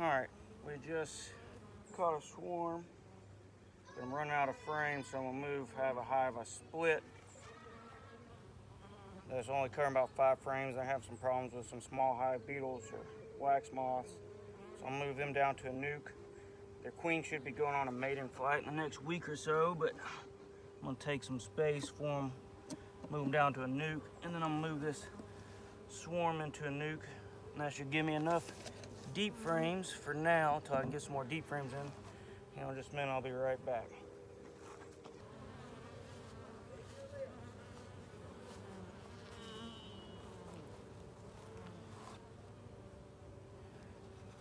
Alright, we just caught a swarm. I'm running out of frames, so I'm gonna have a hive I split. That's only covering about 5 frames. I have some problems with some small hive beetles or wax moths, so I'll move them down to a nuke. Their queen should be going on a mating flight in the next week or so, but I'm gonna take some space for them, move them down to a nuke, and then I'm gonna move this swarm into a nuke, and that should give me enough deep frames for now until I can get some more deep frames in. Just a minute, I'll be right back.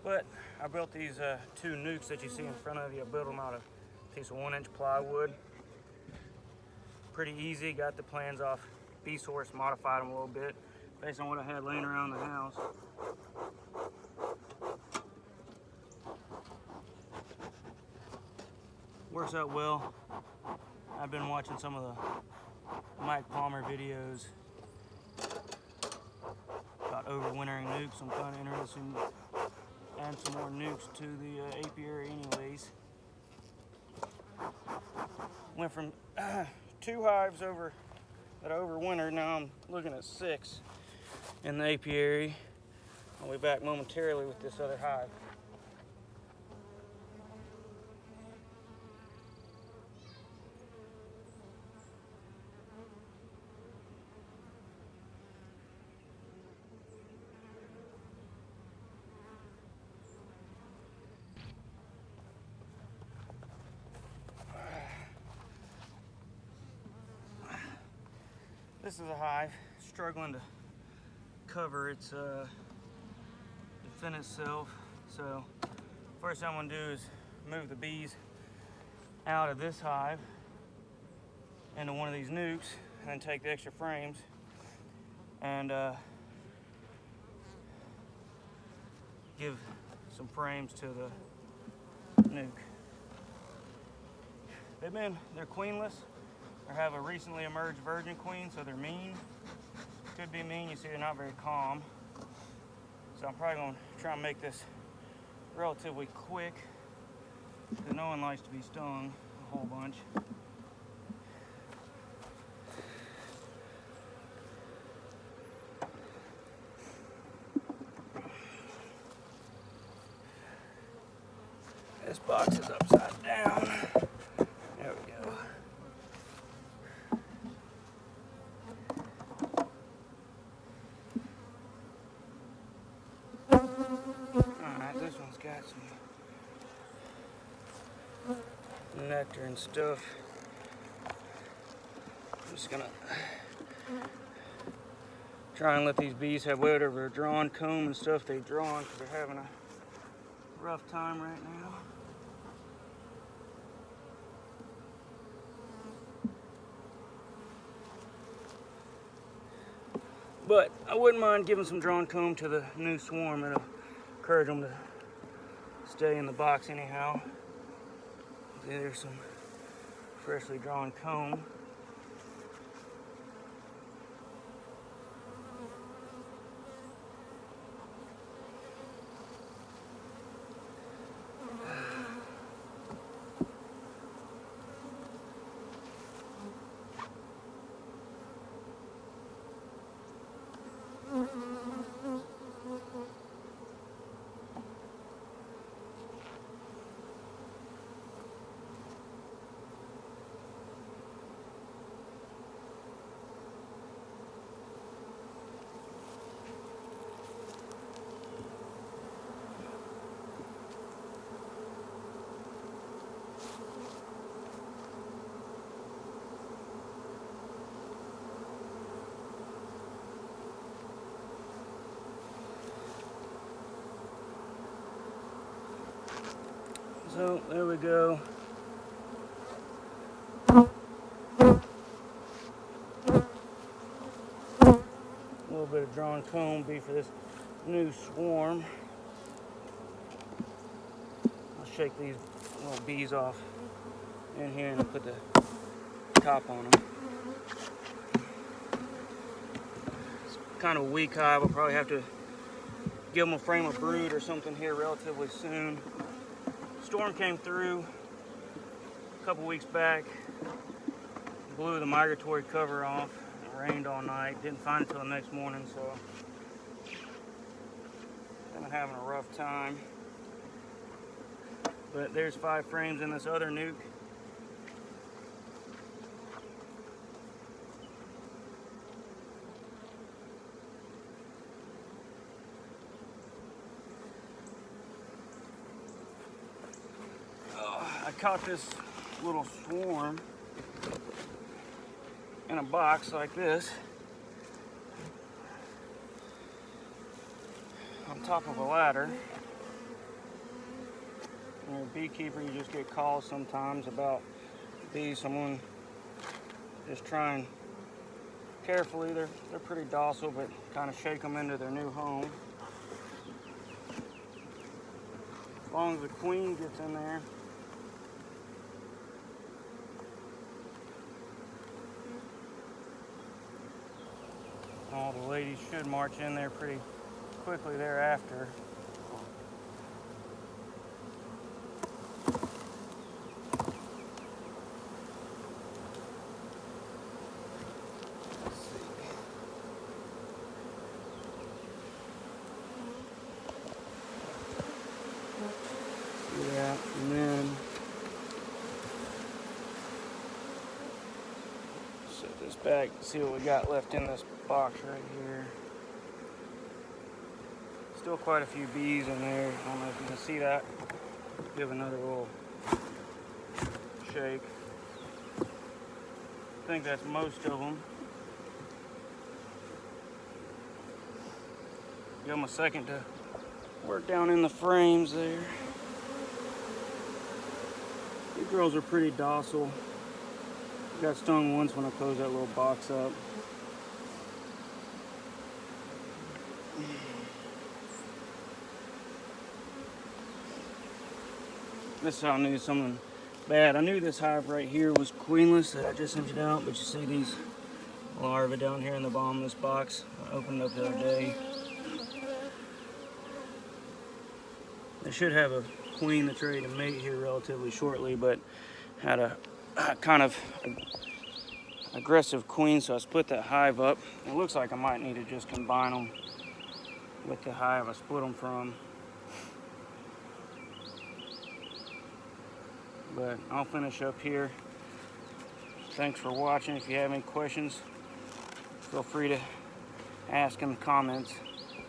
But I built these 2 nukes that you see in front of you. I built them out of a piece of 1-inch plywood. Pretty easy. Got the plans off B-Source, modified them a little bit based on what I had laying around the house. Works out well. I've been watching some of the Mike Palmer videos about overwintering nukes. I'm kind of interested in adding some more nukes to the apiary anyways. Went from 2 hives that overwintered. Now I'm looking at 6 in the apiary. I'll be back momentarily with this other hive. This is a hive struggling to cover its defend itself. So first thing I'm gonna do is move the bees out of this hive into one of these nukes, and then take the extra frames and give some frames to the nuke. They're queenless. Or have a recently emerged virgin queen, so they're mean. Could be mean. You see, they're not very calm. So I'm probably going to try and make this relatively quick, because no one likes to be stung a whole bunch. This box is upside down. There we go. Alright, this one's got some nectar and stuff. I'm just gonna try and let these bees have whatever drawn comb and stuff they've drawn, because they're having a rough time right now. But I wouldn't mind giving some drawn comb to the new swarm. It'll encourage them to stay in the box anyhow. There's some freshly drawn comb. So there we go. A little bit of drawn comb be for this new swarm. I'll shake these little bees off in here and put the top on them. It's kind of a weak hive. I'll probably have to give them a frame of brood or something here relatively soon. Storm came through a couple weeks back, blew the migratory cover off. It rained all night, didn't find it till the next morning, so I've been having a rough time. But there's 5 frames in this other nuke. I caught this little swarm in a box like this on top of a ladder. When you're a beekeeper, you just get calls sometimes about bees. Someone just trying carefully. They're pretty docile, but kind of shake them into their new home. As long as the queen gets in there. All the ladies should march in there pretty quickly thereafter. Yeah, and then set this back, see what we got left in this box right here. Still quite a few bees in there. I don't know if you can see that. Give another little shake. I think that's most of them. Give them a second to work down in the frames there. These girls are pretty docile. Got stung once when I closed that little box up. This is how I knew something bad. I knew this hive right here was queenless that I just emptied out, but you see these larvae down here in the bottom of this box. I opened it up the other day. They should have a queen that's ready to mate here relatively shortly, but had a kind of aggressive queen, so I split that hive up. It looks like I might need to just combine them with the hive I split them from. But I'll finish up here. Thanks for watching. If you have any questions, feel free to ask in the comments.